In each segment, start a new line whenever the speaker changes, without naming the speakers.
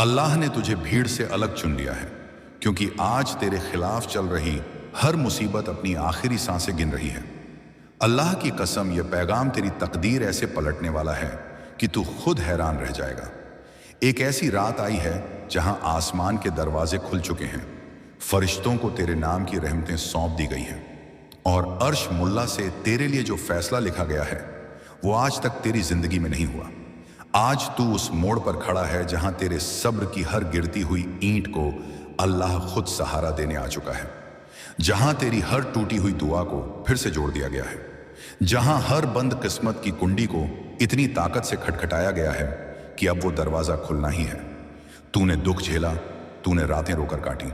अल्लाह ने तुझे भीड़ से अलग चुन लिया है, क्योंकि आज तेरे खिलाफ चल रही हर मुसीबत अपनी आखिरी सांसें गिन रही है। अल्लाह की कसम, यह पैगाम तेरी तकदीर ऐसे पलटने वाला है कि तू खुद हैरान रह जाएगा। एक ऐसी रात आई है जहां आसमान के दरवाजे खुल चुके हैं, फरिश्तों को तेरे नाम की रहमतें सौंप दी गई हैं, और अर्श मुल्ला से तेरे लिए जो फैसला लिखा गया है वो आज तक तेरी जिंदगी में नहीं हुआ। आज तू उस मोड़ पर खड़ा है जहां तेरे सब्र की हर गिरती हुई ईंट को अल्लाह खुद सहारा देने आ चुका है, जहां तेरी हर टूटी हुई दुआ को फिर से जोड़ दिया गया है, जहां हर बंद किस्मत की कुंडी को इतनी ताकत से खटखटाया गया है कि अब वो दरवाजा खुलना ही है। तूने दुख झेला, तूने रातें रोकर काटी,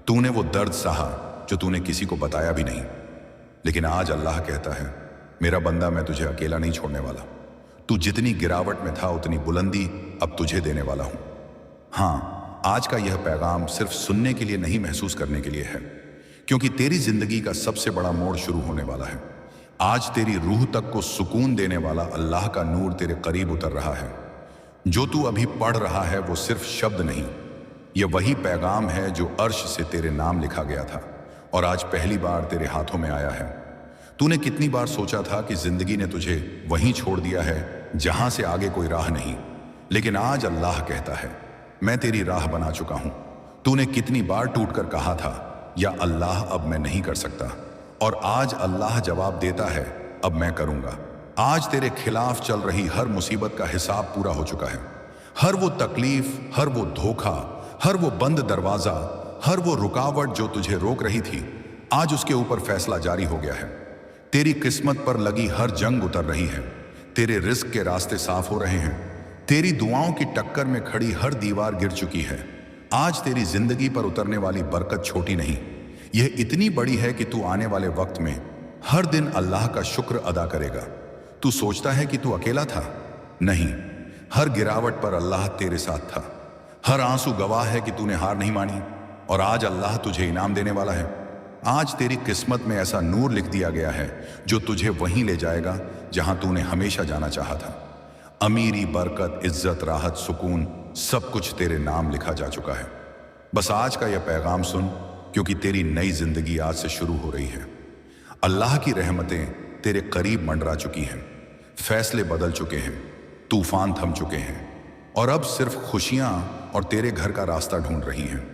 तूने वो दर्द सहा जो तूने किसी को बताया भी नहीं, लेकिन आज अल्लाह कहता है, मेरा बंदा, मैं तुझे अकेला नहीं छोड़ने वाला। तू जितनी गिरावट में था उतनी बुलंदी अब तुझे देने वाला हूं। हाँ, आज का यह पैगाम सिर्फ सुनने के लिए नहीं, महसूस करने के लिए है, क्योंकि तेरी जिंदगी का सबसे बड़ा मोड़ शुरू होने वाला है। आज तेरी रूह तक को सुकून देने वाला अल्लाह का नूर तेरे करीब उतर रहा है। जो तू अभी पढ़ रहा है वो सिर्फ शब्द नहीं, यह वही पैगाम है जो अर्श से तेरे नाम लिखा गया था और आज पहली बार तेरे हाथों में आया है। तूने कितनी बार सोचा था कि जिंदगी ने तुझे वहीं छोड़ दिया है जहां से आगे कोई राह नहीं, लेकिन आज अल्लाह कहता है, मैं तेरी राह बना चुका हूं। तूने कितनी बार टूटकर कहा था, या अल्लाह अब मैं नहीं कर सकता, और आज अल्लाह जवाब देता है, अब मैं करूंगा। आज तेरे खिलाफ चल रही हर मुसीबत का हिसाब पूरा हो चुका है। हर वो तकलीफ, हर वो धोखा, हर वो बंद दरवाजा, हर वो रुकावट जो तुझे रोक रही थी, आज उसके ऊपर फैसला जारी हो गया है। तेरी किस्मत पर लगी हर जंग उतर रही है, तेरे रिस्क के रास्ते साफ हो रहे हैं, तेरी दुआओं की टक्कर में खड़ी हर दीवार गिर चुकी है। आज तेरी जिंदगी पर उतरने वाली बरकत छोटी नहीं, यह इतनी बड़ी है कि तू आने वाले वक्त में हर दिन अल्लाह का शुक्र अदा करेगा। तू सोचता है कि तू अकेला था? नहीं, हर गिरावट पर अल्लाह तेरे साथ था। हर आंसू गवाह है कि तूने हार नहीं मानी, और आज अल्लाह तुझे इनाम देने वाला है। आज तेरी किस्मत में ऐसा नूर लिख दिया गया है जो तुझे वहीं ले जाएगा जहां तूने हमेशा जाना चाहा था। अमीरी, बरकत, इज्जत, राहत, सुकून, सब कुछ तेरे नाम लिखा जा चुका है। बस आज का यह पैगाम सुन, क्योंकि तेरी नई जिंदगी आज से शुरू हो रही है। अल्लाह की रहमतें तेरे करीब मंडरा चुकी हैं, फैसले बदल चुके हैं, तूफान थम चुके हैं, और अब सिर्फ खुशियां और तेरे घर का रास्ता ढूंढ रही हैं।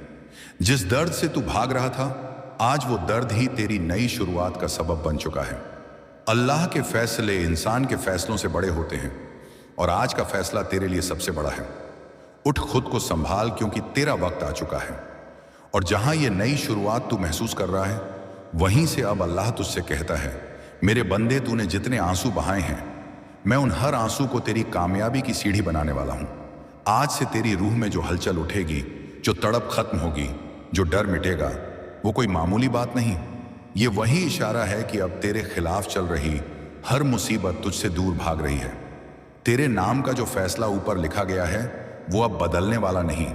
जिस दर्द से तू भाग रहा था, आज वो दर्द ही तेरी नई शुरुआत का सबब बन चुका है। अल्लाह के फैसले इंसान के फैसलों से बड़े होते हैं, और आज का फैसला तेरे लिए सबसे बड़ा है। उठ, खुद को संभाल, क्योंकि तेरा वक्त आ चुका है। और जहां ये नई शुरुआत तू महसूस कर रहा है, वहीं से अब अल्लाह तुझसे कहता है, मेरे बंदे, तूने जितने आंसू बहाए हैं, मैं उन हर आंसू को तेरी कामयाबी की सीढ़ी बनाने वाला हूं। आज से तेरी रूह में जो हलचल उठेगी, जो तड़प खत्म होगी, जो डर मिटेगा, वो कोई मामूली बात नहीं, ये वही इशारा है कि अब तेरे खिलाफ चल रही हर मुसीबत तुझसे दूर भाग रही है। तेरे नाम का जो फैसला ऊपर लिखा गया है वो अब बदलने वाला नहीं।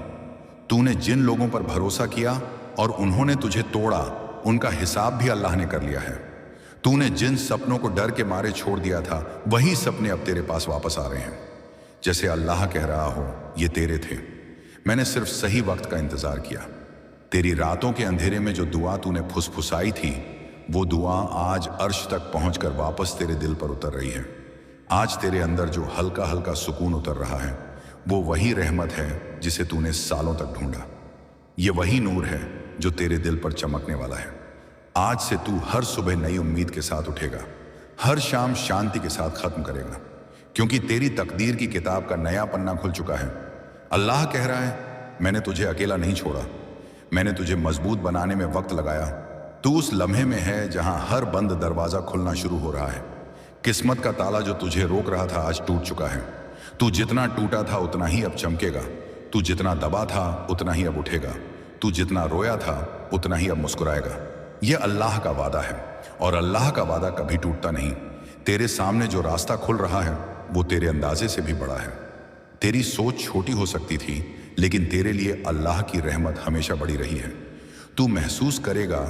तूने जिन लोगों पर भरोसा किया और उन्होंने तुझे तोड़ा, उनका हिसाब भी अल्लाह ने कर लिया है। तूने जिन सपनों को डर के मारे छोड़ दिया था, वही सपने अब तेरे पास वापस आ रहे हैं। जैसे अल्लाह कह रहा हो, ये तेरे थे, मैंने सिर्फ सही वक्त का इंतजार किया। तेरी रातों के अंधेरे में जो दुआ तूने फुसफुसाई थी, वो दुआ आज अर्श तक पहुंचकर वापस तेरे दिल पर उतर रही है। आज तेरे अंदर जो हल्का हल्का सुकून उतर रहा है, वो वही रहमत है जिसे तूने सालों तक ढूंढा। ये वही नूर है जो तेरे दिल पर चमकने वाला है। आज से तू हर सुबह नई उम्मीद के साथ उठेगा, हर शाम शांति के साथ खत्म करेगा, क्योंकि तेरी तकदीर की किताब का नया पन्ना खुल चुका है। अल्लाह कह रहा है, मैंने तुझे अकेला नहीं छोड़ा, मैंने तुझे मजबूत बनाने में वक्त लगाया। तू उस लम्हे में है जहां हर बंद दरवाजा खुलना शुरू हो रहा है। किस्मत का ताला जो तुझे रोक रहा था, आज टूट चुका है। तू जितना टूटा था उतना ही अब चमकेगा, तू जितना दबा था उतना ही अब उठेगा, तू जितना रोया था उतना ही अब मुस्कुराएगा। यह अल्लाह का वादा है, और अल्लाह का वादा कभी टूटता नहीं। तेरे सामने जो रास्ता खुल रहा है वो तेरे अंदाजे से भी बड़ा है। तेरी सोच छोटी हो सकती थी, लेकिन तेरे लिए अल्लाह की रहमत हमेशा बड़ी रही है। तू महसूस करेगा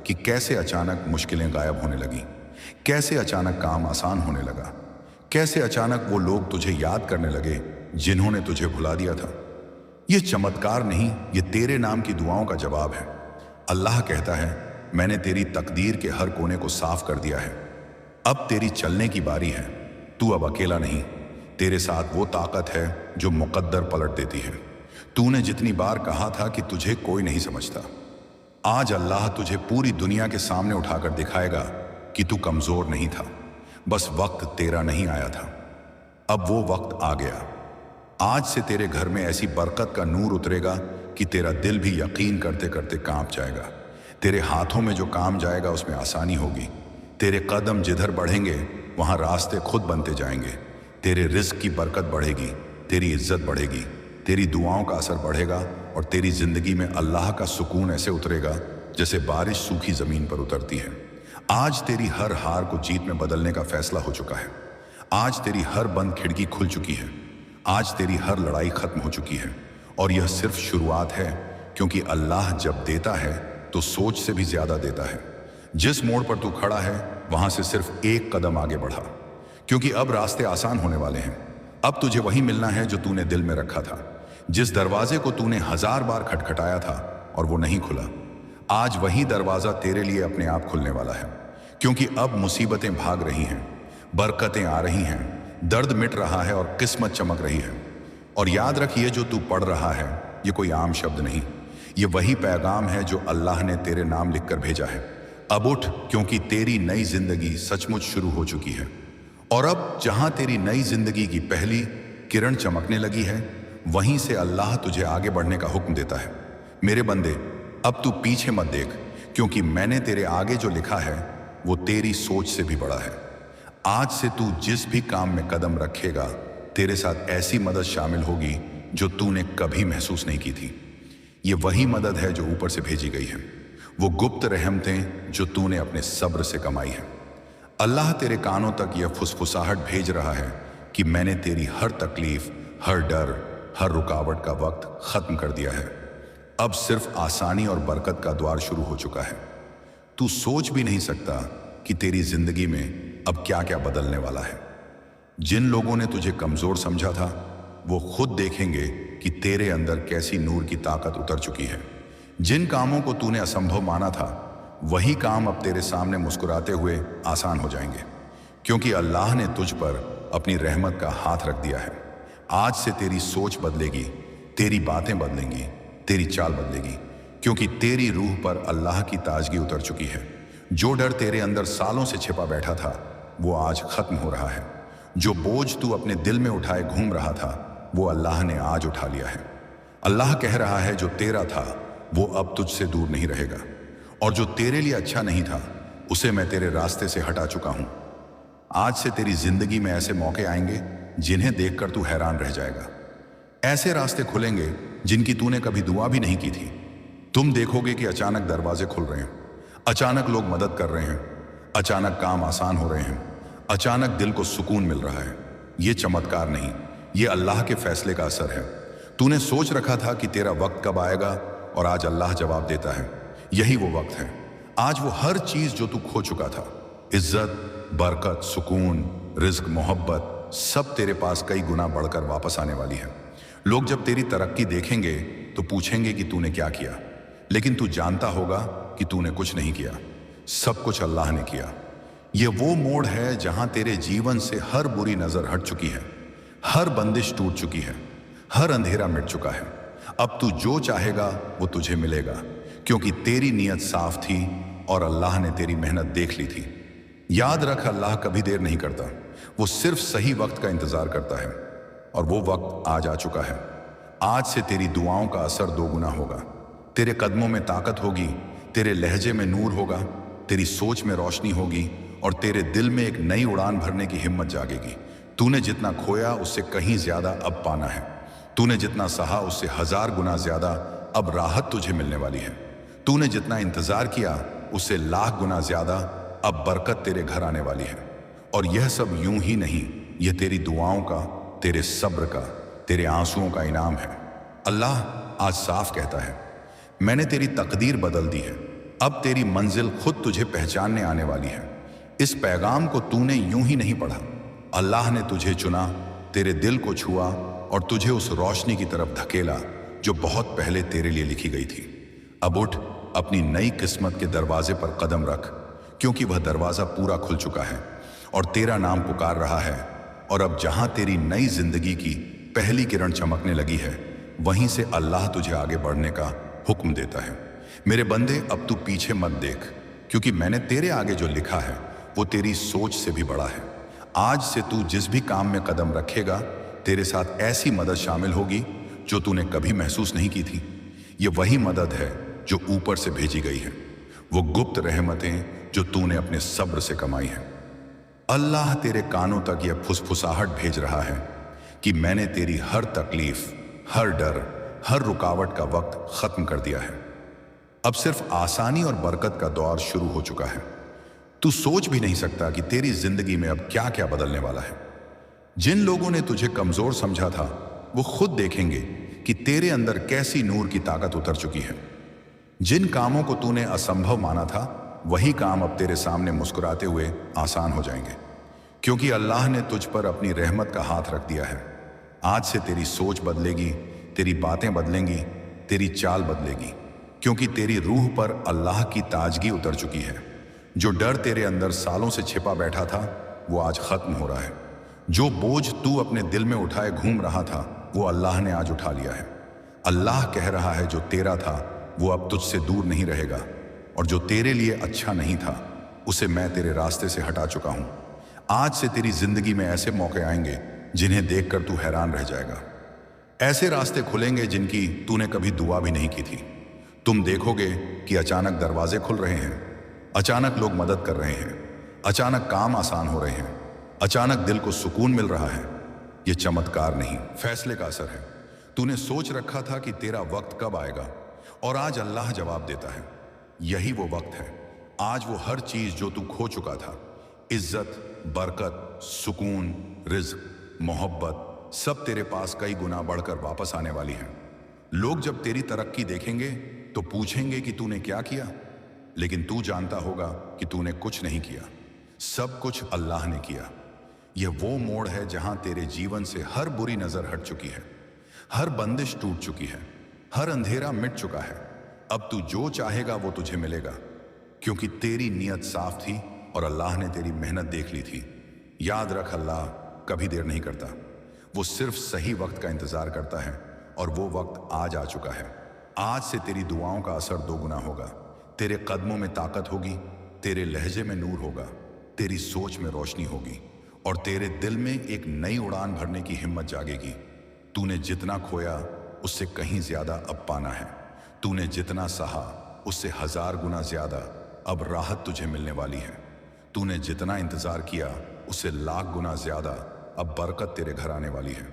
कि कैसे अचानक मुश्किलें गायब होने लगी, कैसे अचानक काम आसान होने लगा, कैसे अचानक वो लोग तुझे याद करने लगे जिन्होंने तुझे भुला दिया था। ये चमत्कार नहीं, ये तेरे नाम की दुआओं का जवाब है। अल्लाह कहता है, मैंने तेरी तकदीर के हर कोने को साफ कर दिया है। अब तेरी चलने की बारी है। तू अब अकेला नहीं, तेरे साथ वो ताकत है जो मुकद्दर पलट देती है। तूने जितनी बार कहा था कि तुझे कोई नहीं समझता, आज अल्लाह तुझे पूरी दुनिया के सामने उठाकर दिखाएगा कि तू कमजोर नहीं था, बस वक्त तेरा नहीं आया था। अब वो वक्त आ गया। आज से तेरे घर में ऐसी बरकत का नूर उतरेगा कि तेरा दिल भी यकीन करते करते कांप जाएगा। तेरे हाथों में जो काम जाएगा उसमें आसानी होगी। तेरे कदम जिधर बढ़ेंगे वहां रास्ते खुद बनते जाएंगे। तेरे रिस्क की बरकत बढ़ेगी, तेरी इज्जत बढ़ेगी, तेरी दुआओं का असर बढ़ेगा और तेरी जिंदगी में अल्लाह का सुकून ऐसे उतरेगा जैसे बारिश सूखी जमीन पर उतरती है। आज तेरी हर हार को जीत में बदलने का फैसला हो चुका है। आज तेरी हर बंद खिड़की खुल चुकी है। आज तेरी हर लड़ाई खत्म हो चुकी है और यह सिर्फ शुरुआत है, क्योंकि अल्लाह जब देता है तो सोच से भी ज्यादा देता है। जिस मोड़ पर तू खड़ा है वहां से सिर्फ एक कदम आगे बढ़ा, क्योंकि अब रास्ते आसान होने वाले हैं। अब तुझे वही मिलना है जो तूने दिल में रखा था। जिस दरवाजे को तूने 1000 बार खटखटाया था और वो नहीं खुला, आज वही दरवाजा तेरे लिए अपने आप खुलने वाला है। क्योंकि अब मुसीबतें भाग रही हैं, बरकतें आ रही हैं, दर्द मिट रहा है और किस्मत चमक रही है। और याद रख, ये जो तू पढ़ रहा है ये कोई आम शब्द नहीं, ये वही पैगाम है जो अल्लाह ने तेरे नाम लिखकर भेजा है। अब उठ, क्योंकि तेरी नई जिंदगी सचमुच शुरू हो चुकी है। और अब जहां तेरी नई जिंदगी की पहली किरण चमकने लगी है, वहीं से अल्लाह तुझे आगे बढ़ने का हुक्म देता है। मेरे बंदे, अब तू पीछे मत देख, क्योंकि मैंने तेरे आगे जो लिखा है वो तेरी सोच से भी बड़ा है। आज से तू जिस भी काम में कदम रखेगा, तेरे साथ ऐसी मदद शामिल होगी जो तूने कभी महसूस नहीं की थी। ये वही मदद है जो ऊपर से भेजी गई है, वो गुप्त रहमतें जो तूने अपने सब्र से कमाई है। अल्लाह तेरे कानों तक यह फुसफुसाहट भेज रहा है कि मैंने तेरी हर तकलीफ, हर डर, हर रुकावट का वक्त खत्म कर दिया है। अब सिर्फ आसानी और बरकत का द्वार शुरू हो चुका है। तू सोच भी नहीं सकता कि तेरी जिंदगी में अब क्या क्या बदलने वाला है। जिन लोगों ने तुझे कमजोर समझा था, वो खुद देखेंगे कि तेरे अंदर कैसी नूर की ताकत उतर चुकी है। जिन कामों को तूने असंभव माना था, वही काम अब तेरे सामने मुस्कुराते हुए आसान हो जाएंगे, क्योंकि अल्लाह ने तुझ पर अपनी रहमत का हाथ रख दिया है। आज से तेरी सोच बदलेगी, तेरी बातें बदलेंगी, तेरी चाल बदलेगी, क्योंकि तेरी रूह पर अल्लाह की ताजगी उतर चुकी है। जो डर तेरे अंदर सालों से छिपा बैठा था, वो आज खत्म हो रहा है। जो बोझ तू अपने दिल में उठाए घूम रहा था, वो अल्लाह ने आज उठा लिया है। अल्लाह कह रहा है, जो तेरा था वो अब तुझसे दूर नहीं रहेगा, और जो तेरे लिए अच्छा नहीं था उसे मैं तेरे रास्ते से हटा चुका हूं। आज से तेरी जिंदगी में ऐसे मौके आएंगे जिन्हें देखकर तू हैरान रह जाएगा। ऐसे रास्ते खुलेंगे जिनकी तूने कभी दुआ भी नहीं की थी। तुम देखोगे कि अचानक दरवाजे खुल रहे हैं, अचानक लोग मदद कर रहे हैं, अचानक काम आसान हो रहे हैं, अचानक दिल को सुकून मिल रहा है। ये चमत्कार नहीं, ये अल्लाह के फैसले का असर है। तूने सोच रखा था कि तेरा वक्त कब आएगा, और आज अल्लाह जवाब देता है, यही वो वक्त है। आज वो हर चीज जो तू खो चुका था, इज्जत, बरकत, सुकून, रिज्क, मोहब्बत, सब तेरे पास कई गुना बढ़कर वापस आने वाली है। लोग जब तेरी तरक्की देखेंगे तो पूछेंगे कि तूने क्या किया, लेकिन तू जानता होगा कि तूने कुछ नहीं किया, सब कुछ अल्लाह ने किया। ये वो मोड़ है जहां तेरे जीवन से हर बुरी नजर हट चुकी है, हर बंदिश टूट चुकी है, हर अंधेरा मिट चुका है। अब तू जो चाहेगा वो तुझे मिलेगा, क्योंकि तेरी नीयत साफ थी और अल्लाह ने तेरी मेहनत देख ली थी। याद रख, अल्लाह कभी देर नहीं करता, वो सिर्फ सही वक्त का इंतजार करता है, और वो वक्त आज आ चुका है। आज से तेरी दुआओं का असर दोगुना होगा। तेरे कदमों में ताकत होगी, तेरे लहजे में नूर होगा, तेरी सोच में रोशनी होगी, और तेरे दिल में एक नई उड़ान भरने की हिम्मत जागेगी। तूने जितना खोया उससे कहीं ज्यादा अब पाना है। तूने जितना सहा उससे 1000 गुना ज्यादा अब राहत तुझे मिलने वाली है। तूने जितना इंतजार किया उससे लाख गुना ज्यादा अब बरकत तेरे घर आने वाली है। और यह सब यूं ही नहीं, यह तेरी दुआओं का, तेरे सब्र का, तेरे आंसुओं का इनाम है। अल्लाह आज साफ कहता है, मैंने तेरी तकदीर बदल दी है, अब तेरी मंजिल खुद तुझे पहचानने आने वाली है। इस पैगाम को तूने यूं ही नहीं पढ़ा, अल्लाह ने तुझे चुना, तेरे दिल को छुआ और तुझे उस रोशनी की तरफ धकेला जो बहुत पहले तेरे लिए लिखी गई थी। अब उठ, अपनी नई किस्मत के दरवाजे पर कदम रख, क्योंकि वह दरवाजा पूरा खुल चुका है और तेरा नाम पुकार रहा है। और अब जहां तेरी नई जिंदगी की पहली किरण चमकने लगी है, वहीं से अल्लाह तुझे आगे बढ़ने का हुक्म देता है। मेरे बंदे, अब तू पीछे मत देख, क्योंकि मैंने तेरे आगे जो लिखा है वो तेरी सोच से भी बड़ा है। आज से तू जिस भी काम में कदम रखेगा, तेरे साथ ऐसी मदद शामिल होगी जो तूने कभी महसूस नहीं की थी। ये वही मदद है जो ऊपर से भेजी गई है, वो गुप्त रहमतें जो तूने अपने सब्र से कमाई है। अल्लाह तेरे कानों तक यह फुसफुसाहट भेज रहा है कि मैंने तेरी हर तकलीफ, हर डर, हर रुकावट का वक्त खत्म कर दिया है। अब सिर्फ आसानी और बरकत का दौर शुरू हो चुका है। तू सोच भी नहीं सकता कि तेरी जिंदगी में अब क्या क्या बदलने वाला है। जिन लोगों ने तुझे कमजोर समझा था, वो खुद देखेंगे कि तेरे अंदर कैसी नूर की ताकत उतर चुकी है। जिन कामों को तूने असंभव माना था, वही काम अब तेरे सामने मुस्कुराते हुए आसान हो जाएंगे, क्योंकि अल्लाह ने तुझ पर अपनी रहमत का हाथ रख दिया है। आज से तेरी सोच बदलेगी, तेरी बातें बदलेंगी, तेरी चाल बदलेगी, क्योंकि तेरी रूह पर अल्लाह की ताजगी उतर चुकी है। जो डर तेरे अंदर सालों से छिपा बैठा था, वो आज खत्म हो रहा है। जो बोझ तू अपने दिल में उठाए घूम रहा था, वो अल्लाह ने आज उठा लिया है। अल्लाह कह रहा है, जो तेरा था वो अब तुझसे दूर नहीं रहेगा, और जो तेरे लिए अच्छा नहीं था, उसे मैं तेरे रास्ते से हटा चुका हूं। आज से तेरी जिंदगी में ऐसे मौके आएंगे जिन्हें देखकर तू हैरान रह जाएगा। ऐसे रास्ते खुलेंगे जिनकी तूने कभी दुआ भी नहीं की थी। तुम देखोगे कि अचानक दरवाजे खुल रहे हैं, अचानक लोग मदद कर रहे हैं, अचानक काम आसान हो रहे हैं, अचानक दिल को सुकून मिल रहा है। ये चमत्कार नहीं, फैसले का असर है। तूने सोच रखा था कि तेरा वक्त कब आएगा, और आज अल्लाह जवाब देता है। यही वो वक्त है। आज वो हर चीज जो तू खो चुका था, इज्जत, बरकत, सुकून, रिज्क, मोहब्बत, सब तेरे पास कई गुना बढ़कर वापस आने वाली है। लोग जब तेरी तरक्की देखेंगे तो पूछेंगे कि तूने क्या किया, लेकिन तू जानता होगा कि तूने कुछ नहीं किया, सब कुछ अल्लाह ने किया। यह वो मोड़ है जहां तेरे जीवन से हर बुरी नजर हट चुकी है, हर बंदिश टूट चुकी है, हर अंधेरा मिट चुका है। अब तू जो चाहेगा वो तुझे मिलेगा, क्योंकि तेरी नीयत साफ थी और अल्लाह ने तेरी मेहनत देख ली थी। याद रख, अल्लाह कभी देर नहीं करता, वो सिर्फ सही वक्त का इंतजार करता है, और वो वक्त आज आ चुका है। आज से तेरी दुआओं का असर दोगुना होगा, तेरे कदमों में ताकत होगी, तेरे लहजे में नूर होगा, तेरी सोच में रोशनी होगी, और तेरे दिल में एक नई उड़ान भरने की हिम्मत जागेगी। तूने जितना खोया उससे कहीं ज्यादा अब पाना है। तूने जितना सहा उससे 1000 गुना ज्यादा अब राहत तुझे मिलने वाली है। तूने जितना इंतजार किया उससे लाख गुना ज्यादा अब बरकत तेरे घर आने वाली है।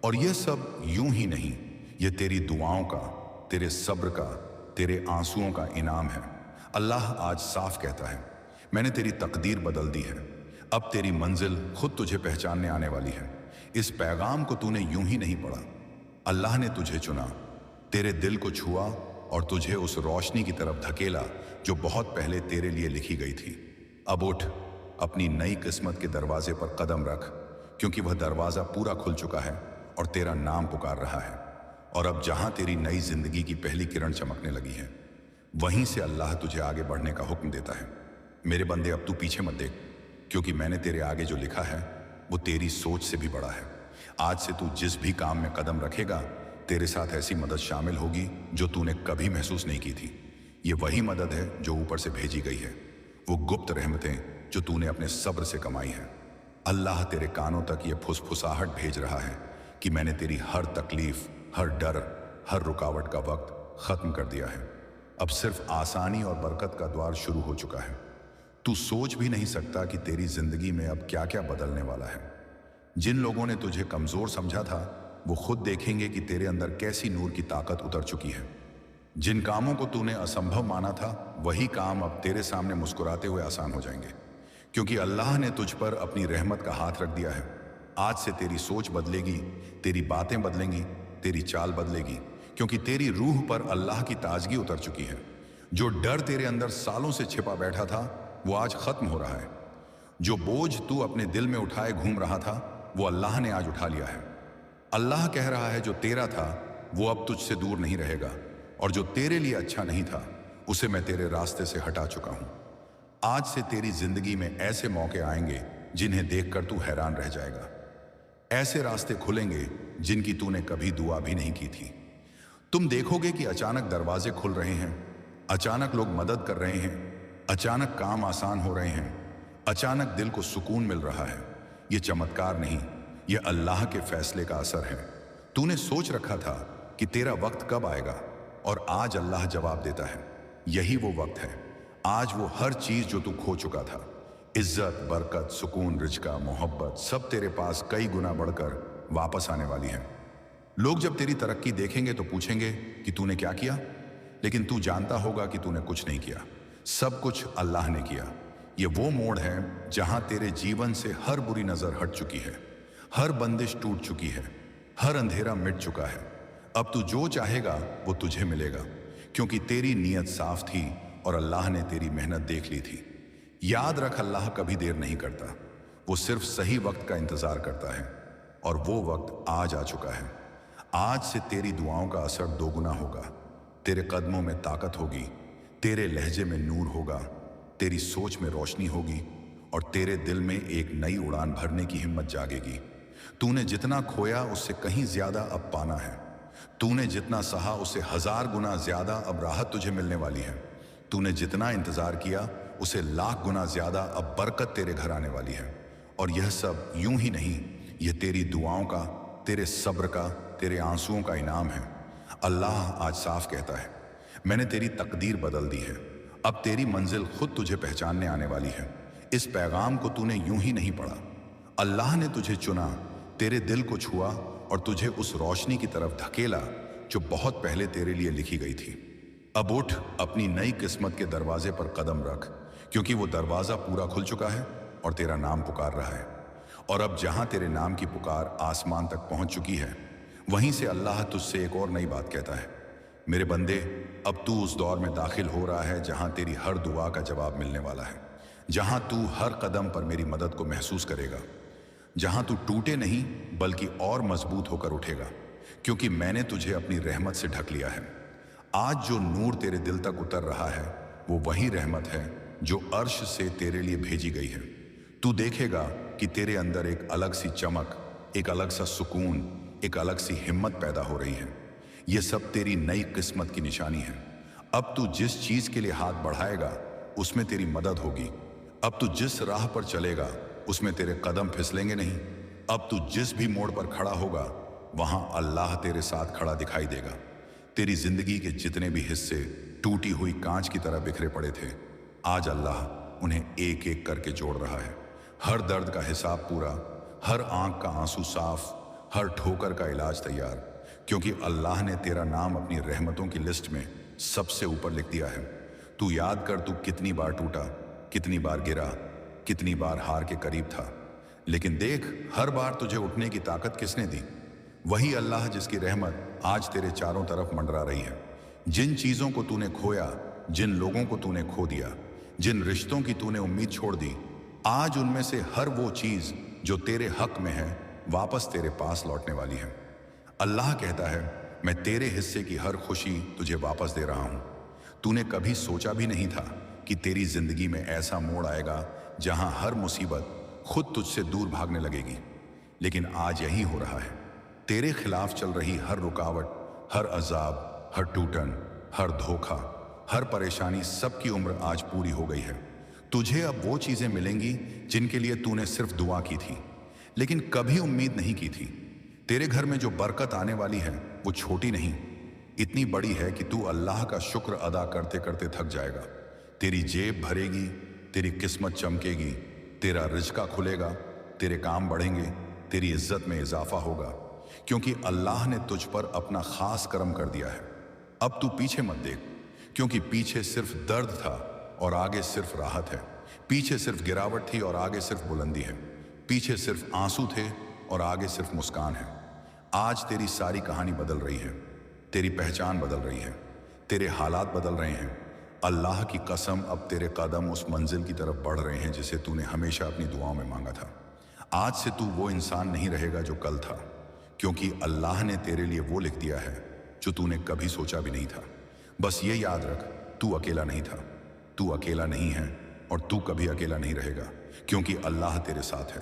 और यह सब यूं ही नहीं, ये तेरी दुआओं का, तेरे सब्र का, तेरे आंसुओं का इनाम है। अल्लाह आज साफ कहता है, मैंने तेरी तकदीर बदल दी है। अब तेरी मंजिल खुद तुझे पहचानने आने वाली है। इस पैगाम को तूने यूं ही नहीं पढ़ा, अल्लाह ने तुझे चुना, तेरे दिल को छुआ और तुझे उस रोशनी की तरफ धकेला जो बहुत पहले तेरे लिए लिखी गई थी। अब उठ, अपनी नई किस्मत के दरवाजे पर कदम रख, क्योंकि वह दरवाजा पूरा खुल चुका है और तेरा नाम पुकार रहा है। और अब जहां तेरी नई जिंदगी की पहली किरण चमकने लगी है, वहीं से अल्लाह तुझे आगे बढ़ने का हुक्म देता है। मेरे बंदे, अब तू पीछे मत देख, क्योंकि मैंने तेरे आगे जो लिखा है वो तेरी सोच से भी बड़ा है। आज से तू जिस भी काम में कदम रखेगा, तेरे साथ ऐसी मदद शामिल होगी जो तूने कभी महसूस नहीं की थी। ये वही मदद है जो ऊपर से भेजी गई है, वो गुप्त रहमतें जो तूने अपने सब्र से कमाई हैं। अल्लाह तेरे कानों तक ये फुसफुसाहट भेज रहा है कि मैंने तेरी हर तकलीफ, हर डर, हर रुकावट का वक्त खत्म कर दिया है। अब सिर्फ आसानी और बरकत का द्वार शुरू हो चुका है। तू सोच भी नहीं सकता कि तेरी जिंदगी में अब क्या क्या बदलने वाला है। जिन लोगों ने तुझे कमजोर समझा था, वो खुद देखेंगे कि तेरे अंदर कैसी नूर की ताकत उतर चुकी है। जिन कामों को तूने असंभव माना था, वही काम अब तेरे सामने मुस्कुराते हुए आसान हो जाएंगे, क्योंकि अल्लाह ने तुझ पर अपनी रहमत का हाथ रख दिया है। आज से तेरी सोच बदलेगी, तेरी बातें बदलेंगी, तेरी चाल बदलेगी, क्योंकि तेरी रूह पर अल्लाह की ताजगी उतर चुकी है। जो डर तेरे अंदर सालों से छिपा बैठा था, वो आज खत्म हो रहा है। जो बोझ तू अपने दिल में उठाए घूम रहा था, वो अल्लाह ने आज उठा लिया है। अल्लाह कह रहा है, जो तेरा था वो अब तुझसे दूर नहीं रहेगा, और जो तेरे लिए अच्छा नहीं था उसे मैं तेरे रास्ते से हटा चुका हूं। आज से तेरी जिंदगी में ऐसे मौके आएंगे जिन्हें देखकर तू हैरान रह जाएगा। ऐसे रास्ते खुलेंगे जिनकी तूने कभी दुआ भी नहीं की थी। तुम देखोगे कि अचानक दरवाजे खुल रहे हैं, अचानक लोग मदद कर रहे हैं, अचानक काम आसान हो रहे हैं, अचानक दिल को सुकून मिल रहा है। ये चमत्कार नहीं, ये अल्लाह के फैसले का असर है। तूने सोच रखा था कि तेरा वक्त कब आएगा, और आज अल्लाह जवाब देता है, यही वो वक्त है। आज वो हर चीज जो तू खो चुका था, इज्जत, बरकत, सुकून, रिज़्क़, मोहब्बत, सब तेरे पास कई गुना बढ़कर वापस आने वाली है। लोग जब तेरी तरक्की देखेंगे तो पूछेंगे कि तूने क्या किया, लेकिन तू जानता होगा कि तूने कुछ नहीं किया, सब कुछ अल्लाह ने किया। ये वो मोड़ है जहां तेरे जीवन से हर बुरी नजर हट चुकी है, हर बंदिश टूट चुकी है, हर अंधेरा मिट चुका है। अब तू जो चाहेगा वो तुझे मिलेगा, क्योंकि तेरी नीयत साफ थी और अल्लाह ने तेरी मेहनत देख ली थी। याद रख, अल्लाह कभी देर नहीं करता, वो सिर्फ सही वक्त का इंतजार करता है, और वो वक्त आज आ चुका है। आज से तेरी दुआओं का असर दोगुना होगा, तेरे कदमों में ताकत होगी, तेरे लहजे में नूर होगा, तेरी सोच में रोशनी होगी, और तेरे दिल में एक नई उड़ान भरने की हिम्मत जागेगी। तूने जितना खोया उससे कहीं ज्यादा अब पाना है। तूने जितना सहा उससे 1000 गुना ज्यादा अब राहत तुझे मिलने वाली है। तूने जितना इंतजार किया उसे लाख गुना ज्यादा अब बरकत तेरे घर आने वाली है। और यह सब यूं ही नहीं, यह तेरी दुआओं का, तेरे सब्र का, तेरे आंसुओं का इनाम है। अल्लाह आज साफ कहता है, मैंने तेरी तकदीर बदल दी है, अब तेरी मंजिल खुद तुझे पहचानने आने वाली है। इस पैगाम को तूने यूं ही नहीं पढ़ा, अल्लाह ने तुझे चुना, तेरे दिल को छुआ और तुझे उस रोशनी की तरफ धकेला जो बहुत पहले तेरे लिए लिखी गई थी। अब उठ, अपनी नई किस्मत के दरवाजे पर कदम रख, क्योंकि वो दरवाजा पूरा खुल चुका है और तेरा नाम पुकार रहा है। और अब जहां तेरे नाम की पुकार आसमान तक पहुंच चुकी है, वहीं से अल्लाह तुझसे एक और नई बात कहता है, मेरे बंदे, अब तू उस दौर में दाखिल हो रहा है जहां तेरी हर दुआ का जवाब मिलने वाला है, जहां तू हर कदम पर मेरी मदद को महसूस करेगा, जहां तू टूटे नहीं बल्कि और मजबूत होकर उठेगा, क्योंकि मैंने तुझे अपनी रहमत से ढक लिया है। आज जो नूर तेरे दिल तक उतर रहा है वो वही रहमत है जो अर्श से तेरे लिए भेजी गई है। तू देखेगा कि तेरे अंदर एक अलग सी चमक, एक अलग सा सुकून, एक अलग सी हिम्मत पैदा हो रही है। ये सब तेरी नई किस्मत की निशानी है। अब तू जिस चीज के लिए हाथ बढ़ाएगा उसमें तेरी मदद होगी। अब तू जिस राह पर चलेगा उसमें तेरे कदम फिसलेंगे नहीं। अब तू जिस भी मोड़ पर खड़ा होगा वहां अल्लाह तेरे साथ खड़ा दिखाई देगा। तेरी जिंदगी के जितने भी हिस्से टूटी हुई कांच की तरह बिखरे पड़े थे, आज अल्लाह उन्हें एक एक करके जोड़ रहा है। हर दर्द का हिसाब पूरा, हर आंख का आंसू साफ, हर ठोकर का इलाज तैयार, क्योंकि अल्लाह ने तेरा नाम अपनी रहमतों की लिस्ट में सबसे ऊपर लिख दिया है। तू याद कर, तू कितनी बार टूटा, कितनी बार गिरा, कितनी बार हार के करीब था, लेकिन देख, हर बार तुझे उठने की ताकत किसने दी? वही अल्लाह जिसकी रहमत आज तेरे चारों तरफ मंडरा रही है। जिन चीजों को तूने खोया, जिन लोगों को तूने खो दिया, जिन रिश्तों की तूने उम्मीद छोड़ दी, आज उनमें से हर वो चीज जो तेरे हक में है वापस तेरे पास लौटने वाली है। अल्लाह कहता है, मैं तेरे हिस्से की हर खुशी तुझे वापस दे रहा हूं। तूने कभी सोचा भी नहीं था कि तेरी जिंदगी में ऐसा मोड़ आएगा जहां हर मुसीबत खुद तुझसे दूर भागने लगेगी, लेकिन आज यही हो रहा है। तेरे खिलाफ चल रही हर रुकावट, हर अजाब, हर टूटन, हर धोखा, हर परेशानी, सबकी उम्र आज पूरी हो गई है। तुझे अब वो चीजें मिलेंगी जिनके लिए तूने सिर्फ दुआ की थी, लेकिन कभी उम्मीद नहीं की थी। तेरे घर में जो बरकत आने वाली है वो छोटी नहीं, इतनी बड़ी है कि तू अल्लाह का शुक्र अदा करते करते थक जाएगा। तेरी जेब भरेगी, तेरी किस्मत चमकेगी, तेरा रिज़्क़ खुलेगा, तेरे काम बढ़ेंगे, तेरी इज्जत में इजाफा होगा, क्योंकि अल्लाह ने तुझ पर अपना खास करम कर दिया है। अब तू पीछे मत देख, क्योंकि पीछे सिर्फ दर्द था और आगे सिर्फ राहत है। पीछे सिर्फ गिरावट थी और आगे सिर्फ बुलंदी है। पीछे सिर्फ आंसू थे और आगे सिर्फ मुस्कान है। आज तेरी सारी कहानी बदल रही है, तेरी पहचान बदल रही है, तेरे हालात बदल रहे हैं। अल्लाह की कसम, अब तेरे कदम उस मंजिल की तरफ बढ़ रहे हैं जिसे तूने हमेशा अपनी दुआओं में मांगा था। आज से तू वो इंसान नहीं रहेगा जो कल था, क्योंकि अल्लाह ने तेरे लिए वो लिख दिया है जो तूने कभी सोचा भी नहीं था। बस ये याद रख, तू अकेला नहीं था, तू अकेला नहीं है और तू कभी अकेला नहीं रहेगा, क्योंकि अल्लाह तेरे साथ है,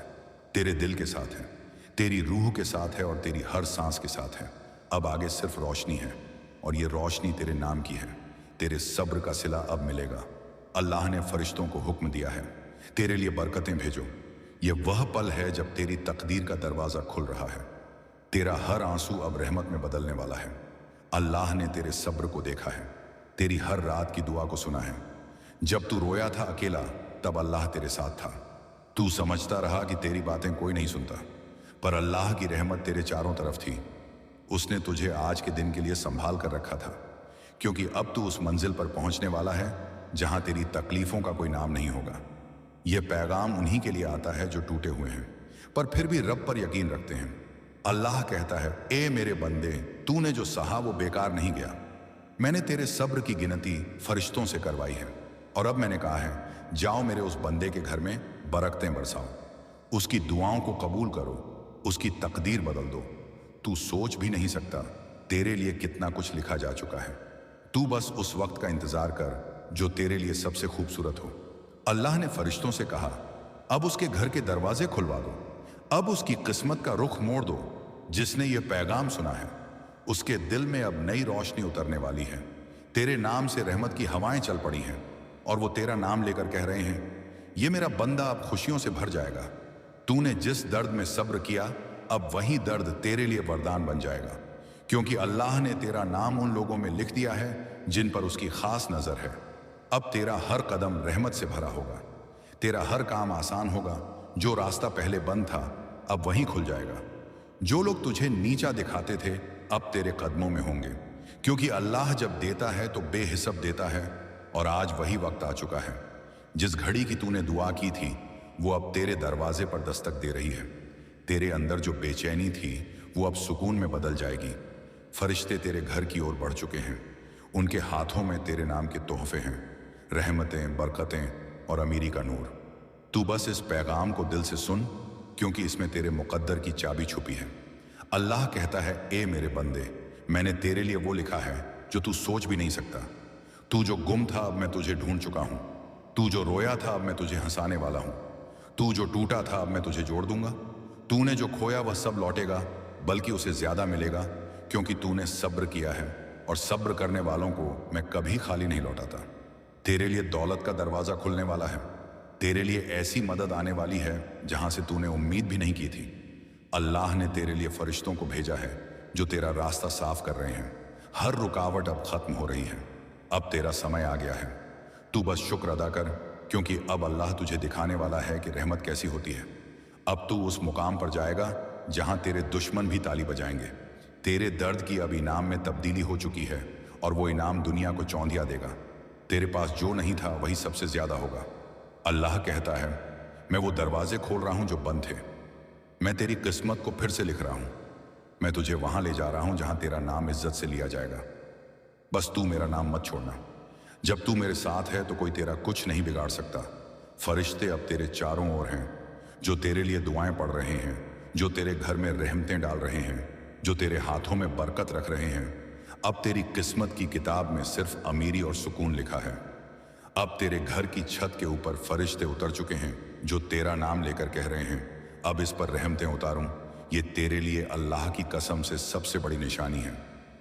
तेरे दिल के साथ है, तेरी रूह के साथ है और तेरी हर सांस के साथ है। अब आगे सिर्फ रोशनी है और ये रोशनी तेरे नाम की है। तेरे सब्र का सिला अब मिलेगा। अल्लाह ने फरिश्तों को हुक्म दिया है, तेरे लिए बरकतें भेजो। ये वह पल है जब तेरी तकदीर का दरवाज़ा खुल रहा है। तेरा हर आंसू अब रहमत में बदलने वाला है। अल्लाह ने तेरे सब्र को देखा है, तेरी हर रात की दुआ को सुना है। जब तू रोया था अकेला, तब अल्लाह तेरे साथ था। तू समझता रहा कि तेरी बातें कोई नहीं सुनता, पर अल्लाह की रहमत तेरे चारों तरफ थी। उसने तुझे आज के दिन के लिए संभाल कर रखा था, क्योंकि अब तू उस मंजिल पर पहुंचने वाला है जहां तेरी तकलीफों का कोई नाम नहीं होगा। यह पैगाम उन्हीं के लिए आता है जो टूटे हुए हैं, पर फिर भी रब पर यकीन रखते हैं। अल्लाह कहता है, ए मेरे बंदे, तूने जो सहा वो बेकार नहीं गया। मैंने तेरे सब्र की गिनती फरिश्तों से करवाई है, और अब मैंने कहा है, जाओ मेरे उस बंदे के घर में बरकतें बरसाओ, उसकी दुआओं को कबूल करो, उसकी तकदीर बदल दो। तू सोच भी नहीं सकता तेरे लिए कितना कुछ लिखा जा चुका है। तू बस उस वक्त का इंतजार कर जो तेरे लिए सबसे खूबसूरत हो। अल्लाह ने फरिश्तों से कहा, अब उसके घर के दरवाजे खुलवा दो, अब उसकी किस्मत का रुख मोड़ दो। जिसने ये पैगाम सुना है, उसके दिल में अब नई रोशनी उतरने वाली है। तेरे नाम से रहमत की हवाएं चल पड़ी हैं और वो तेरा नाम लेकर कह रहे हैं, ये मेरा बंदा अब खुशियों से भर जाएगा। तूने जिस दर्द में सब्र किया, अब वही दर्द तेरे लिए वरदान बन जाएगा, क्योंकि अल्लाह ने तेरा नाम उन लोगों में लिख दिया है जिन पर उसकी खास नजर है। अब तेरा हर कदम रहमत से भरा होगा, तेरा हर काम आसान होगा। जो रास्ता पहले बंद था, अब वहीं खुल जाएगा। जो लोग तुझे नीचा दिखाते थे, अब तेरे कदमों में होंगे, क्योंकि अल्लाह जब देता है तो बेहिसाब देता है। और आज वही वक्त आ चुका है। जिस घड़ी की तूने दुआ की थी, वो अब तेरे दरवाजे पर दस्तक दे रही है। तेरे अंदर जो बेचैनी थी, वो अब सुकून में बदल जाएगी। फरिश्ते तेरे घर की ओर बढ़ चुके हैं, उनके हाथों में तेरे नाम के तोहफे हैं, रहमतें, बरकतें और अमीरी का नूर। तू बस इस पैगाम को दिल से सुन, क्योंकि इसमें तेरे मुकद्दर की चाबी छुपी है। अल्लाह कहता है, ए मेरे बंदे, मैंने तेरे लिए वो लिखा है जो तू सोच भी नहीं सकता। तू जो गुम था, अब मैं तुझे ढूंढ चुका हूं। तू जो रोया था, अब मैं तुझे हंसाने वाला हूं। तू जो टूटा था, अब मैं तुझे जोड़ दूंगा। तूने जो खोया वह सब लौटेगा, बल्कि उसे ज्यादा मिलेगा, क्योंकि तूने सब्र किया है, और सब्र करने वालों को मैं कभी खाली नहीं लौटाता। तेरे लिए दौलत का दरवाजा खुलने वाला है। तेरे लिए ऐसी मदद आने वाली है जहां से तूने उम्मीद भी नहीं की थी। अल्लाह ने तेरे लिए फरिश्तों को भेजा है जो तेरा रास्ता साफ कर रहे हैं। हर रुकावट अब खत्म हो रही है। अब तेरा समय आ गया है। तू बस शुक्र अदा कर, क्योंकि अब अल्लाह तुझे दिखाने वाला है कि रहमत कैसी होती है। अब तू उस मुकाम पर जाएगा जहां तेरे दुश्मन भी ताली बजाएंगे। तेरे दर्द की अब इनाम में तब्दीली हो चुकी है, और वो इनाम दुनिया को चौंधिया देगा। तेरे पास जो नहीं था वही सबसे ज्यादा होगा। अल्लाह कहता है, मैं वो दरवाजे खोल रहा हूं जो बंद थे। मैं तेरी किस्मत को फिर से लिख रहा हूं। मैं तुझे वहां ले जा रहा हूं जहां तेरा नाम इज्जत से लिया जाएगा। बस तू मेरा नाम मत छोड़ना। जब तू मेरे साथ है तो कोई तेरा कुछ नहीं बिगाड़ सकता। फरिश्ते अब तेरे चारों ओर हैं, जो तेरे लिए दुआएं पढ़ रहे हैं, जो तेरे घर में रहमतें डाल रहे हैं, जो तेरे हाथों में बरकत रख रहे हैं। अब तेरी किस्मत की किताब में सिर्फ अमीरी और सुकून लिखा है। अब तेरे घर की छत के ऊपर फरिश्ते उतर चुके हैं जो तेरा नाम लेकर कह रहे हैं, अब इस पर रहमतें उतारूं। ये तेरे लिए अल्लाह की कसम से सबसे बड़ी निशानी है।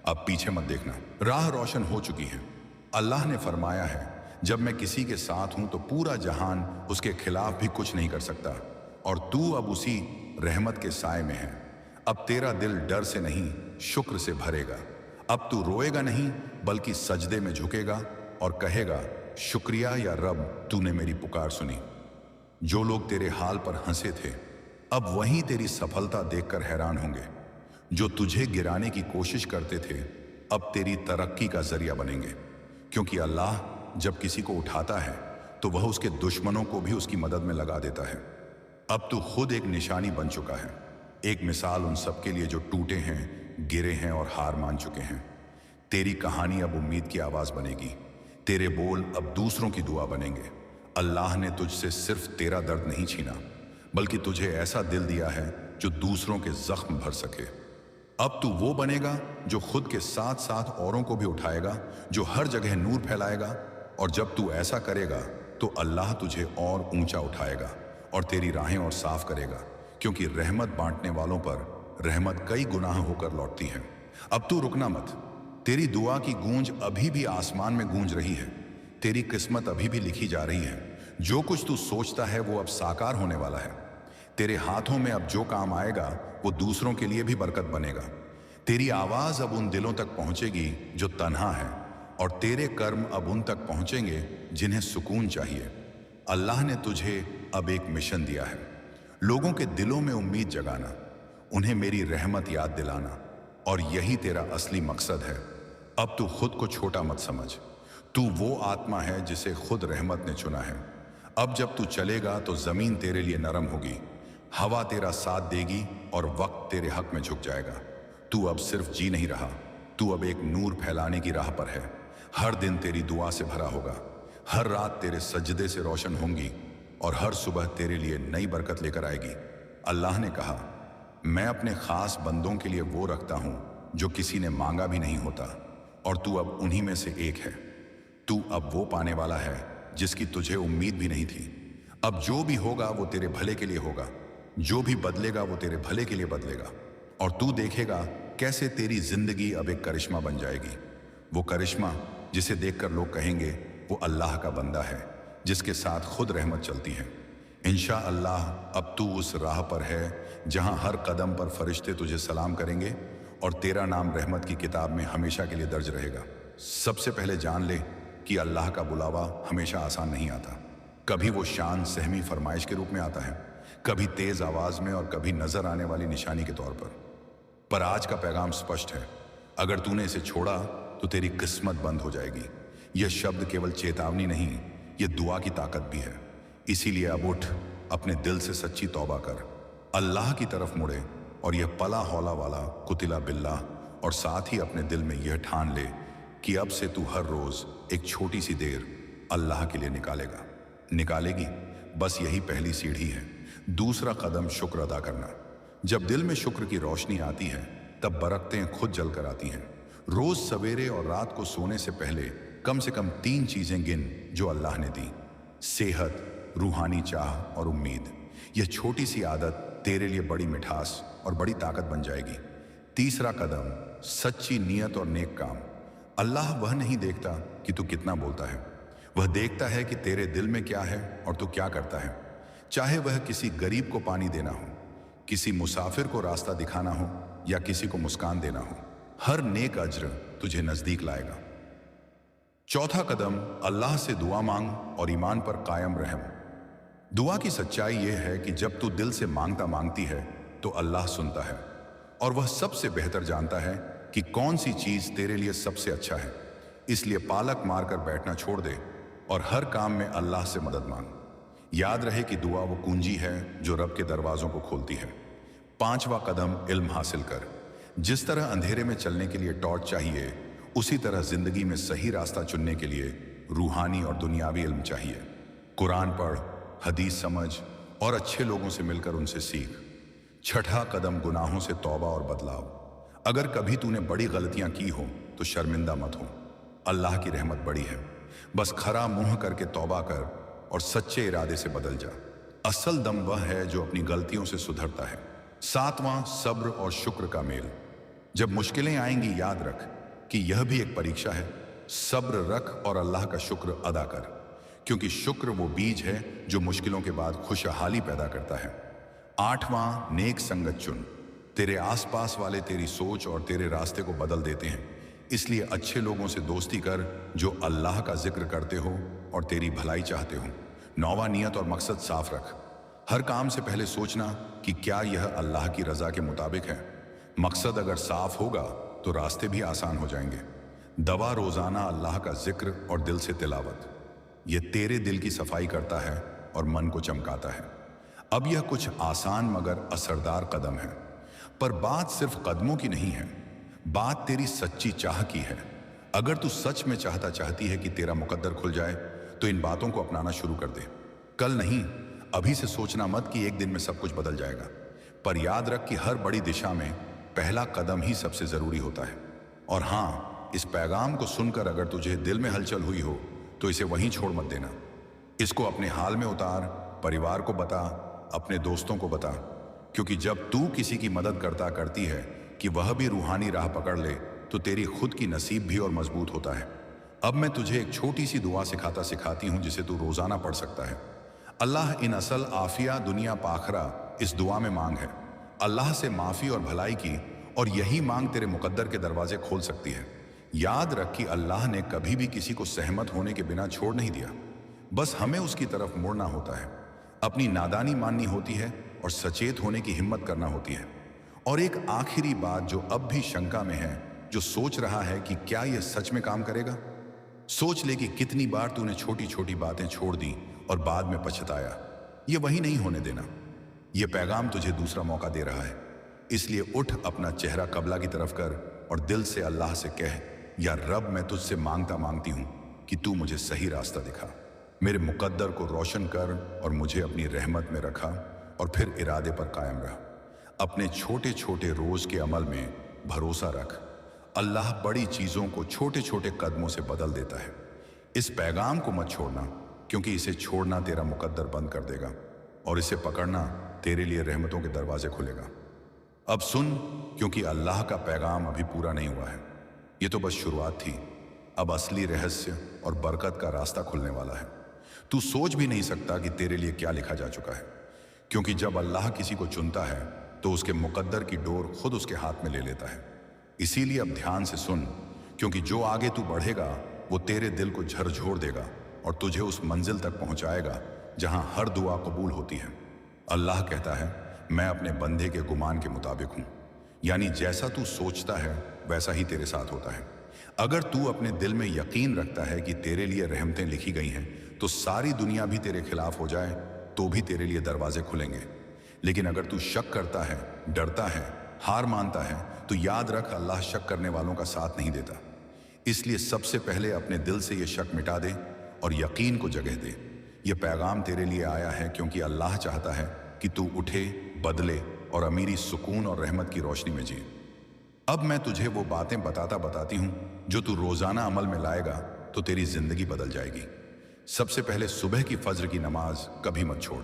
अब पीछे मत देखना, राह रोशन हो चुकी है। अल्लाह ने फरमाया है, जब मैं किसी के साथ हूं तो पूरा जहान उसके खिलाफ भी कुछ नहीं कर सकता। और तू अब उसी रहमत के साए में है। अब तेरा दिल डर से नहीं, शुक्र से भरेगा। अब तू रोएगा नहीं, बल्कि सजदे में झुकेगा और कहेगा, शुक्रिया या रब, तूने मेरी पुकार सुनी। जो लोग तेरे हाल पर हंसे थे, अब वहीं तेरी सफलता देखकर हैरान होंगे। जो तुझे गिराने की कोशिश करते थे, अब तेरी तरक्की का जरिया बनेंगे, क्योंकि अल्लाह जब किसी को उठाता है तो वह उसके दुश्मनों को भी उसकी मदद में लगा देता है। अब तू खुद एक निशानी बन चुका है, एक मिसाल उन सब के लिए जो टूटे हैं, गिरे हैं और हार मान चुके हैं। तेरी कहानी अब उम्मीद की आवाज बनेगी, तेरे बोल अब दूसरों की दुआ बनेंगे। अल्लाह ने तुझसे सिर्फ तेरा दर्द नहीं छीना, बल्कि तुझे ऐसा दिल दिया है जो दूसरों के जख्म भर सके। अब तू वो बनेगा जो खुद के साथ साथ औरों को भी उठाएगा, जो हर जगह नूर फैलाएगा। और जब तू ऐसा करेगा तो अल्लाह तुझे और ऊंचा उठाएगा और तेरी राहें और साफ करेगा, क्योंकि रहमत बांटने वालों पर रहमत कई गुनाह होकर लौटती है। अब तू रुकना मत, तेरी दुआ की गूंज अभी भी आसमान में गूंज रही है, तेरी किस्मत अभी भी लिखी जा रही है। जो कुछ तू सोचता है वो अब साकार होने वाला है। तेरे हाथों में अब जो काम आएगा वो दूसरों के लिए भी बरकत बनेगा। तेरी आवाज अब उन दिलों तक पहुंचेगी जो तन्हा है, और तेरे कर्म अब उन तक पहुंचेंगे जिन्हें सुकून चाहिए। अल्लाह ने तुझे अब एक मिशन दिया है, लोगों के दिलों में उम्मीद जगाना, उन्हें मेरी रहमत याद दिलाना, और यही तेरा असली मकसद है। अब तू खुद को छोटा मत समझ, तू वो आत्मा है जिसे खुद रहमत ने चुना है। अब जब तू चलेगा तो जमीन तेरे लिए नरम होगी, हवा तेरा साथ देगी और वक्त तेरे हक में झुक जाएगा। तू अब सिर्फ जी नहीं रहा, तू अब एक नूर फैलाने की राह पर है। हर दिन तेरी दुआ से भरा होगा, हर रात तेरे सजदे से रोशन होंगी, और हर सुबह तेरे लिए नई बरकत लेकर आएगी। अल्लाह ने कहा, मैं अपने खास बंदों के लिए वो रखता हूं जो किसी ने मांगा भी नहीं होता, और तू अब उन्हीं में से एक है। तू अब वो पाने वाला है जिसकी तुझे उम्मीद भी नहीं थी। अब जो भी होगा वो तेरे भले के लिए होगा, जो भी बदलेगा वो तेरे भले के लिए बदलेगा, और तू देखेगा कैसे तेरी जिंदगी अब एक करिश्मा बन जाएगी। वो करिश्मा जिसे देखकर लोग कहेंगे वो अल्लाह का बंदा है जिसके साथ खुद रहमत चलती है। इंशाअल्लाह अब तू उस राह पर है जहां हर कदम पर फरिश्ते तुझे सलाम करेंगे और तेरा नाम रहमत की किताब में हमेशा के लिए दर्ज रहेगा। सबसे पहले जान ले कि अल्लाह का बुलावा हमेशा आसान नहीं आता। कभी वो शान सहमी फरमाइश के रूप में आता है, कभी तेज आवाज में, और कभी नजर आने वाली निशानी के तौर पर आज का पैगाम स्पष्ट है, अगर तूने इसे छोड़ा तो तेरी किस्मत बंद हो जाएगी। यह शब्द केवल चेतावनी नहीं, यह दुआ की ताकत भी है। इसीलिए अब उठ, अपने दिल से सच्ची तौबा कर, अल्लाह की तरफ मुड़े, और यह पला हौला वाला कुतिला बिल्लाह, और साथ ही अपने दिल में यह ठान ले कि अब से तू हर रोज एक छोटी सी देर अल्लाह के लिए निकालेगी। बस यही पहली सीढ़ी है। दूसरा कदम शुक्र अदा करना। जब दिल में शुक्र की रोशनी आती है तब बरकतें खुद जल कर आती हैं। रोज सवेरे और रात को सोने से पहले कम से कम 3 चीजें गिन जो अल्लाह ने दी: सेहत, रूहानी चाह और उम्मीद। यह छोटी सी आदत तेरे लिए बड़ी मिठास और बड़ी ताकत बन जाएगी। तीसरा कदम, सच्ची नीयत और नेक काम। अल्लाह वह नहीं देखता कि तू कितना बोलता है, वह देखता है कि तेरे दिल में क्या है और तू क्या करता है। चाहे वह किसी गरीब को पानी देना हो, किसी मुसाफिर को रास्ता दिखाना हो, या किसी को मुस्कान देना हो, हर नेक अज्र तुझे नजदीक लाएगा। चौथा कदम, अल्लाह से दुआ मांग और ईमान पर कायम रहम। दुआ की सच्चाई यह है कि जब तू दिल से मांगती है तो अल्लाह सुनता है, और वह सबसे बेहतर जानता है कि कौन सी चीज तेरे लिए सबसे अच्छा है। इसलिए पालक मारकर बैठना छोड़ दे और हर काम में अल्लाह से मदद मांग। याद रहे कि दुआ वो कुंजी है जो रब के दरवाजों को खोलती है। पांचवा कदम, इल्म हासिल कर। जिस तरह अंधेरे में चलने के लिए टॉर्च चाहिए, उसी तरह जिंदगी में सही रास्ता चुनने के लिए रूहानी और दुनियावी इल्म चाहिए। कुरान पढ़, हदीस समझ, और अच्छे लोगों से मिलकर उनसे सीख। छठा कदम, गुनाहों से तौबा और बदलाव। अगर कभी तूने बड़ी गलतियां की हो तो शर्मिंदा मत हो, अल्लाह की रहमत बड़ी है। बस खरा मुंह करके तौबा कर और सच्चे इरादे से बदल जा। असल दम वह है जो अपनी गलतियों से सुधरता है। सातवां, सब्र और शुक्र का मेल। जब मुश्किलें आएंगी याद रख कि यह भी एक परीक्षा है। सब्र रख और अल्लाह का शुक्र अदा कर, क्योंकि शुक्र वो बीज है जो मुश्किलों के बाद खुशहाली पैदा करता है। आठवां, नेक संगत चुन। तेरे आसपास वाले तेरी सोच और तेरे रास्ते को बदल देते हैं, इसलिए अच्छे लोगों से दोस्ती कर जो अल्लाह का जिक्र करते हो और तेरी भलाई चाहते हो। नौवां, नियत और मकसद साफ रख। हर काम से पहले सोचना कि क्या यह अल्लाह की रजा के मुताबिक है। मकसद अगर साफ होगा तो रास्ते भी आसान हो जाएंगे। दवा रोजाना अल्लाह का जिक्र और दिल से तिलावत। यह तेरे दिल की सफाई करता है और मन को चमकाता है। अब यह कुछ आसान मगर असरदार कदम है, पर बात सिर्फ कदमों की नहीं है, बात तेरी सच्ची चाह की है। अगर तू सच में चाहती है कि तेरा मुकद्दर खुल जाए तो इन बातों को अपनाना शुरू कर दे। कल नहीं, अभी से सोचना मत कि एक दिन में सब कुछ बदल जाएगा, पर याद रख कि हर बड़ी दिशा में पहला कदम ही सबसे ज़रूरी होता है। और हाँ, इस पैगाम को सुनकर अगर तुझे दिल में हलचल हुई हो तो इसे वहीं छोड़ मत देना। इसको अपने हाल में उतार, परिवार को बता, अपने दोस्तों को बता, क्योंकि जब तू किसी की मदद करती है कि वह भी रूहानी राह पकड़ ले तो तेरी खुद की नसीब भी और मजबूत होता है। अब मैं तुझे एक छोटी सी दुआ सिखाती हूँ जिसे तू रोज़ाना पढ़ सकता है। अल्लाह इन असल आफिया दुनिया पाखरा इस दुआ में मांग है। अल्लाह से माफ़ी और भलाई की, और यही मांग तेरे मुकद्दर के दरवाजे खोल सकती है। याद रख कि अल्लाह ने कभी भी किसी को सहमत होने के बिना छोड़ नहीं दिया, बस हमें उसकी तरफ मुड़ना होता है, अपनी नादानी माननी होती है और सचेत होने की हिम्मत करना होती है। और एक आखिरी बात जो अब भी शंका में है, जो सोच रहा है कि क्या यह सच में काम करेगा, सोच ले कि कितनी बार तूने छोटी छोटी बातें छोड़ दी और बाद में पछताया। ये वही नहीं होने देना। यह पैगाम तुझे दूसरा मौका दे रहा है, इसलिए उठ, अपना चेहरा कबला की तरफ कर और दिल से अल्लाह से कह, या रब, मैं तुझसे मांगती हूँ कि तू मुझे सही रास्ता दिखा, मेरे मुकद्दर को रोशन कर और मुझे अपनी रहमत में रखा, और फिर इरादे पर कायम रहा। अपने छोटे छोटे रोज के अमल में भरोसा रख। अल्लाह बड़ी चीज़ों को छोटे छोटे कदमों से बदल देता है। इस पैगाम को मत छोड़ना, क्योंकि इसे छोड़ना तेरा मुकद्दर बंद कर देगा और इसे पकड़ना तेरे लिए रहमतों के दरवाजे खुलेगा। अब सुन, क्योंकि अल्लाह का पैगाम अभी पूरा नहीं हुआ है। ये तो बस शुरुआत थी। अब असली रहस्य और बरकत का रास्ता खुलने वाला है। तू सोच भी नहीं सकता कि तेरे लिए क्या लिखा जा चुका है, क्योंकि जब अल्लाह किसी को चुनता है तो उसके मुकद्दर की डोर खुद उसके हाथ में ले लेता है। इसीलिए अब ध्यान से सुन, क्योंकि जो आगे तू बढ़ेगा वो तेरे दिल को झकझोर देगा और तुझे उस मंजिल तक पहुंचाएगा जहां हर दुआ कबूल होती है। अल्लाह कहता है, मैं अपने बंदे के गुमान के मुताबिक हूं, यानी जैसा तू सोचता है वैसा ही तेरे साथ होता है। अगर तू अपने दिल में यकीन रखता है कि तेरे लिए रहमतें लिखी गई हैं, तो सारी दुनिया भी तेरे खिलाफ हो जाए तो भी तेरे लिए दरवाजे खुलेंगे। लेकिन अगर तू शक करता है, डरता है, हार मानता है, तो याद रख, अल्लाह शक करने वालों का साथ नहीं देता। इसलिए सबसे पहले अपने दिल से ये शक मिटा दे और यकीन को जगह दे। ये पैगाम तेरे लिए आया है क्योंकि अल्लाह चाहता है कि तू उठे, बदले और अमीरी, सुकून और रहमत की रोशनी में जिए। अब मैं तुझे वो बातें बताती हूँ जो तू रोज़ाना अमल में लाएगा तो तेरी जिंदगी बदल जाएगी। सबसे पहले, सुबह की फज्र की नमाज कभी मत छोड़,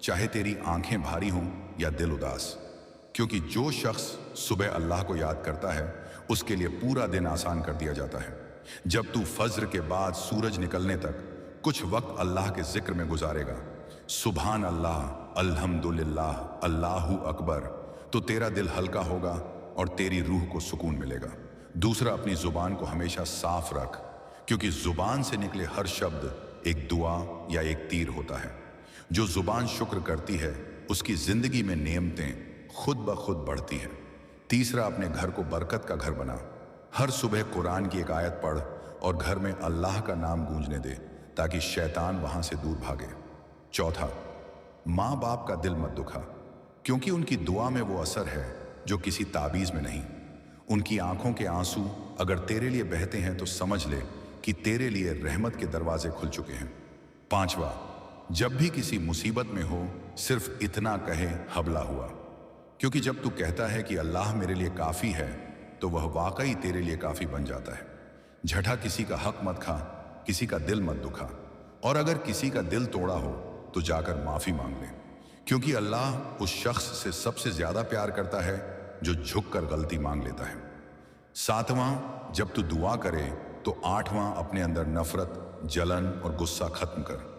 चाहे तेरी आंखें भारी हों या दिल उदास, क्योंकि जो शख्स सुबह अल्लाह को याद करता है उसके लिए पूरा दिन आसान कर दिया जाता है। जब तू फज्र के बाद सूरज निकलने तक कुछ वक्त अल्लाह के जिक्र में गुजारेगा, सुभान अल्लाह, अल्हम्दुलिल्लाह, अल्लाहु अकबर, तो तेरा दिल हल्का होगा और तेरी रूह को सुकून मिलेगा। दूसरा, अपनी जुबान को हमेशा साफ रख, क्योंकि जुबान से निकले हर शब्द एक दुआ या एक तीर होता है। जो जुबान शुक्र करती है उसकी जिंदगी में नेमतें खुद ब खुद बढ़ती हैं। तीसरा, अपने घर को बरकत का घर बना। हर सुबह कुरान की एक आयत पढ़ और घर में अल्लाह का नाम गूंजने दे, ताकि शैतान वहां से दूर भागे। चौथा, माँ बाप का दिल मत दुखा, क्योंकि उनकी दुआ में वो असर है जो किसी ताबीज़ में नहीं। उनकी आंखों के आंसू अगर तेरे लिए बहते हैं तो समझ ले कि तेरे लिए रहमत के दरवाजे खुल चुके हैं। पांचवा, जब भी किसी मुसीबत में हो सिर्फ इतना कहे, हबला हुआ, क्योंकि जब तू कहता है कि अल्लाह मेरे लिए काफ़ी है तो वह वाकई तेरे लिए काफ़ी बन जाता है। झटा किसी का हक मत खा, किसी का दिल मत दुखा, और अगर किसी का दिल तोड़ा हो तो जाकर माफ़ी मांग ले, क्योंकि अल्लाह उस शख्स से सबसे ज़्यादा प्यार करता है जो झुककर गलती मांग लेता है। सातवां, जब तू दुआ करे तो आठवां, अपने अंदर नफरत, जलन और गुस्सा खत्म कर।